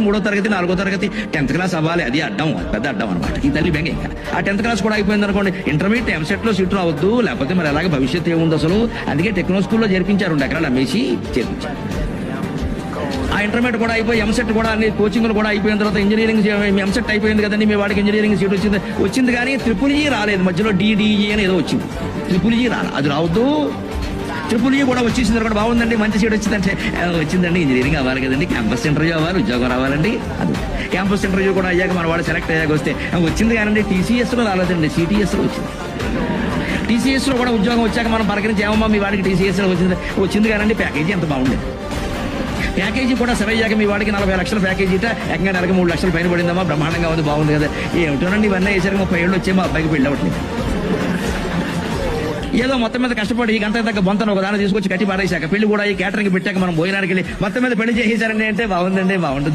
మూడో తరగతి 4వ తరగతి 10th క్లాస్ అవ్వాలి, అది అడ్డం, పెద్ద అడ్డం అనమాట ఈ తల్లి బెంగ. ఇంకా ఆ 10th క్లాస్ కూడా అయిపోయింది అనుకోండి, ఇంటర్మీడియట్ ఎంసెట్ లో సీట్ రావద్దు, లేకపోతే మరి అలాగే భవిష్యత్తు ఏముంది అసలు. అందుకే టెక్నో స్కూల్లో చేర్పించారు, 2 ఎకరాలు అమ్మేసి చేర్పించారు. ఆ ఇంటర్మీడియట్ కూడా అయిపోయి ఎంసెట్ కూడా అన్ని కోచింగ్లు కూడా అయిపోయిన తర్వాత ఇంజనీరింగ్ ఎంసెట్ అయిపోయింది కదండి, మీ వాడికి ఇంజనీరింగ్ సీట్ వచ్చింది కానీ ట్రిపుల్ ఈ రాలేదు, మధ్యలో డిడిఈ అని ఏదో వచ్చింది, ట్రిపుల్ ఈ రాలి, అది రావద్దు. ట్రిపుల్ ఈ కూడా వచ్చేసింది కూడా బాగుందండి, మంచి సీట్ వచ్చిందంటే వచ్చిందండి, ఇంజనీరింగ్ అవ్వాలి కదండి, క్యాంపస్ ఇంటర్వ్యూ అవ్వాలి, ఉద్యోగం రావాలండి. అది క్యాంపస్ ఇంటర్వ్యూ కూడా అయ్యాక మన వాడు సెలెక్ట్ అయ్యాక వస్తే వచ్చింది కానండి, టీసీఎస్లో రాలేదండి, సిటీఎస్లో వచ్చింది. టీసీఎస్లో కూడా ఉద్యోగం వచ్చాక మనం పలకరించి ఏమమ్మా మీ వాడికి టీసీఎస్లో వచ్చింది కానండి, ప్యాకేజీ ఎంత బాగుండేది. ప్యాకేజీ కూడా సరే అయ్యాక మీ వాడికి 40 లక్షల ప్యాకేజీ ఏకంగా నెలకు 3 లక్షలు పైన పడిందమ్మా, బ్రహ్మాండంగా ఉంది, బాగుంది కదా. ఏమిటోనండి ఇవన్నీ వేసరికి 30 ఏళ్ళు వచ్చే మా అబ్బాయికి పెళ్ళి అవ్వట్లేదు. ఏదో మొత్తం మీద కష్టపడి ఈ గంట దగ్గర బొంతను ఒక దాన్ని తీసుకొచ్చి కట్టి పారేశాక పెళ్లి కూడా ఈ క్యాటరింగ్ పెట్టాక మనం భోజనానికి వెళ్ళి మొత్తం మీద పెళ్లి చేసేసారండి అంటే బాగుందండి, బాగుంటుంది.